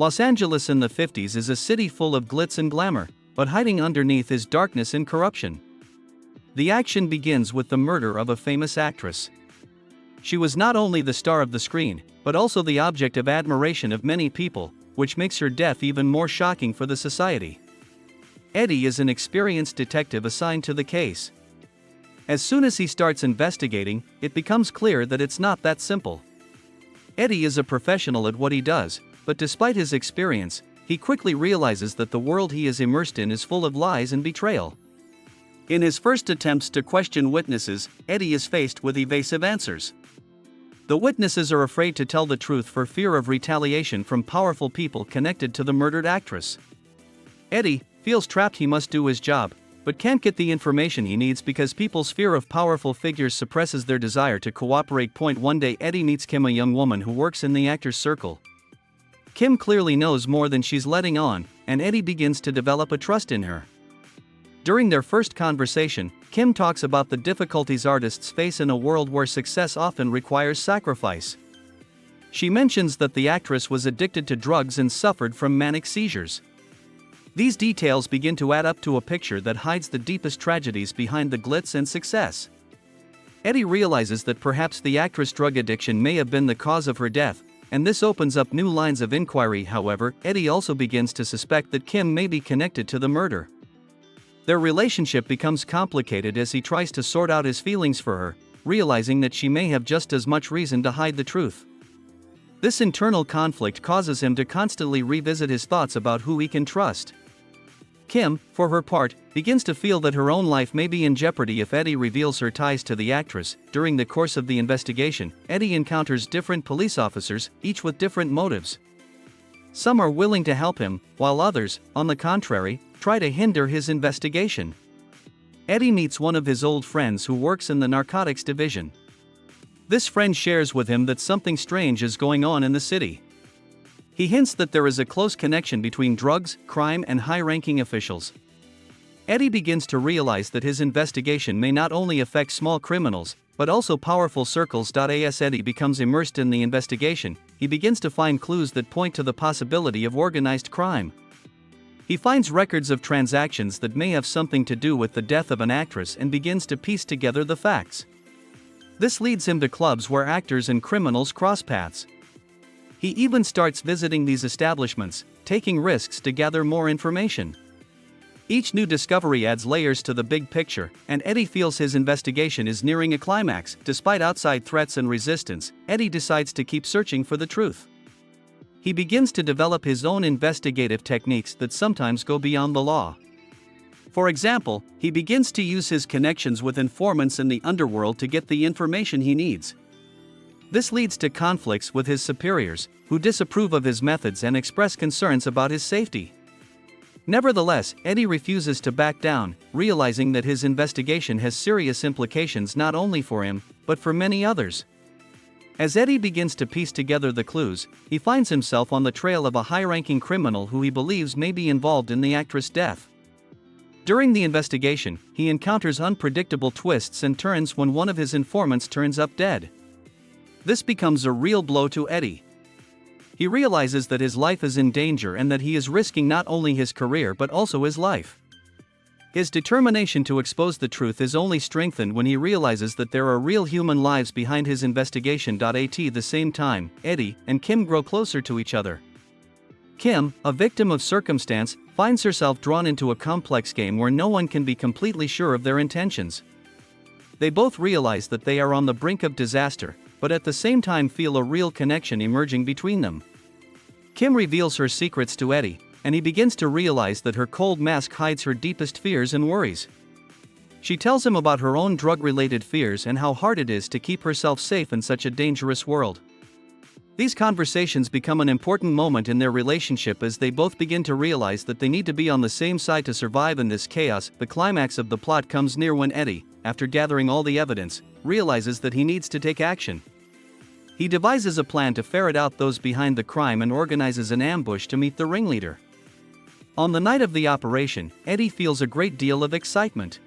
Los Angeles in the 50s is a city full of glitz and glamour, but hiding underneath is darkness and corruption. The action begins with the murder of a famous actress. She was not only the star of the screen, but also the object of admiration of many people, which makes her death even more shocking for the society. Eddie is an experienced detective assigned to the case. As soon as he starts investigating, it becomes clear that it's not that simple. Eddie is a professional at what he does, but despite his experience, he quickly realizes that the world he is immersed in is full of lies and betrayal. In his first attempts to question witnesses, Eddie is faced with evasive answers. The witnesses are afraid to tell the truth for fear of retaliation from powerful people connected to the murdered actress. Eddie feels trapped. He must do his job, but can't get the information he needs because people's fear of powerful figures suppresses their desire to cooperate. One day Eddie meets Kim, a young woman who works in the actor's circle. Kim clearly knows more than she's letting on, and Eddie begins to develop a trust in her. During their first conversation, Kim talks about the difficulties artists face in a world where success often requires sacrifice. She mentions that the actress was addicted to drugs and suffered from manic seizures. These details begin to add up to a picture that hides the deepest tragedies behind the glitz and success. Eddie realizes that perhaps the actress' drug addiction may have been the cause of her death, and this opens up new lines of inquiry. However, Eddie also begins to suspect that Kim may be connected to the murder. Their relationship becomes complicated as he tries to sort out his feelings for her, realizing that she may have just as much reason to hide the truth. This internal conflict causes him to constantly revisit his thoughts about who he can trust. Kim, for her part, begins to feel that her own life may be in jeopardy if Eddie reveals her ties to the actress. During the course of the investigation, Eddie encounters different police officers, each with different motives. Some are willing to help him, while others, on the contrary, try to hinder his investigation. Eddie meets one of his old friends who works in the narcotics division. This friend shares with him that something strange is going on in the city. He hints that there is a close connection between drugs, crime, and high-ranking officials. Eddie begins to realize that his investigation may not only affect small criminals, but also powerful circles. As Eddie becomes immersed in the investigation, he begins to find clues that point to the possibility of organized crime. He finds records of transactions that may have something to do with the death of an actress and begins to piece together the facts. This leads him to clubs where actors and criminals cross paths. He even starts visiting these establishments, taking risks to gather more information. Each new discovery adds layers to the big picture, and Eddie feels his investigation is nearing a climax. Despite outside threats and resistance, Eddie decides to keep searching for the truth. He begins to develop his own investigative techniques that sometimes go beyond the law. For example, he begins to use his connections with informants in the underworld to get the information he needs. This leads to conflicts with his superiors, who disapprove of his methods and express concerns about his safety. Nevertheless, Eddie refuses to back down, realizing that his investigation has serious implications not only for him, but for many others. As Eddie begins to piece together the clues, he finds himself on the trail of a high-ranking criminal who he believes may be involved in the actress' death. During the investigation, he encounters unpredictable twists and turns when one of his informants turns up dead. This becomes a real blow to Eddie. He realizes that his life is in danger and that he is risking not only his career but also his life. His determination to expose the truth is only strengthened when he realizes that there are real human lives behind his investigation. At the same time, Eddie and Kim grow closer to each other. Kim, a victim of circumstance, finds herself drawn into a complex game where no one can be completely sure of their intentions. They both realize that they are on the brink of disaster, but at the same time feel a real connection emerging between them. Kim reveals her secrets to Eddie, and he begins to realize that her cold mask hides her deepest fears and worries. She tells him about her own drug-related fears and how hard it is to keep herself safe in such a dangerous world. These conversations become an important moment in their relationship as they both begin to realize that they need to be on the same side to survive in this chaos. The climax of the plot comes near when Eddie, after gathering all the evidence, realizes that he needs to take action. He devises a plan to ferret out those behind the crime and organizes an ambush to meet the ringleader. On the night of the operation, Eddie feels a great deal of excitement.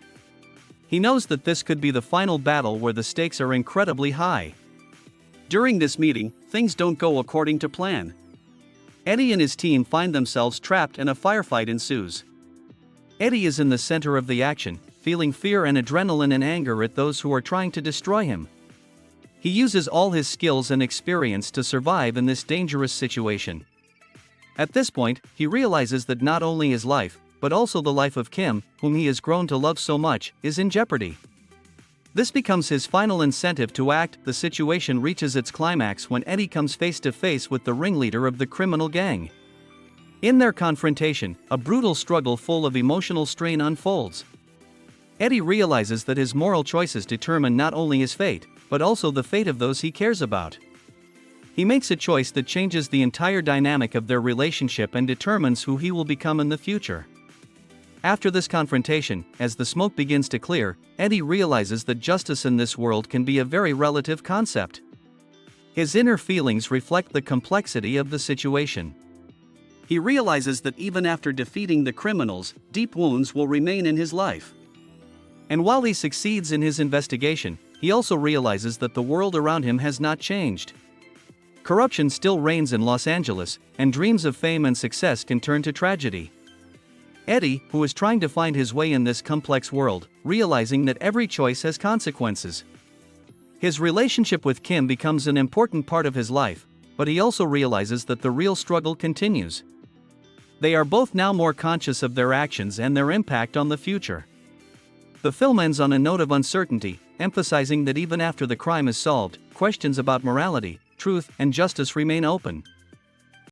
He knows that this could be the final battle where the stakes are incredibly high. During this meeting, things don't go according to plan. Eddie and his team find themselves trapped and a firefight ensues. Eddie is in the center of the action, feeling fear and adrenaline and anger at those who are trying to destroy him. He uses all his skills and experience to survive in this dangerous situation. At this point, he realizes that not only his life, but also the life of Kim, whom he has grown to love so much, is in jeopardy. This becomes his final incentive to act. The situation reaches its climax when Eddie comes face to face with the ringleader of the criminal gang. In their confrontation, a brutal struggle full of emotional strain unfolds. Eddie realizes that his moral choices determine not only his fate, but also the fate of those he cares about. He makes a choice that changes the entire dynamic of their relationship and determines who he will become in the future. After this confrontation, as the smoke begins to clear, Eddie realizes that justice in this world can be a very relative concept. His inner feelings reflect the complexity of the situation. He realizes that even after defeating the criminals, deep wounds will remain in his life. And while he succeeds in his investigation, he also realizes that the world around him has not changed. Corruption still reigns in Los Angeles, and dreams of fame and success can turn to tragedy. Eddie, who is trying to find his way in this complex world, realizing that every choice has consequences. His relationship with Kim becomes an important part of his life, but he also realizes that the real struggle continues. They are both now more conscious of their actions and their impact on the future. The film ends on a note of uncertainty, emphasizing that even after the crime is solved, questions about morality, truth, and justice remain open.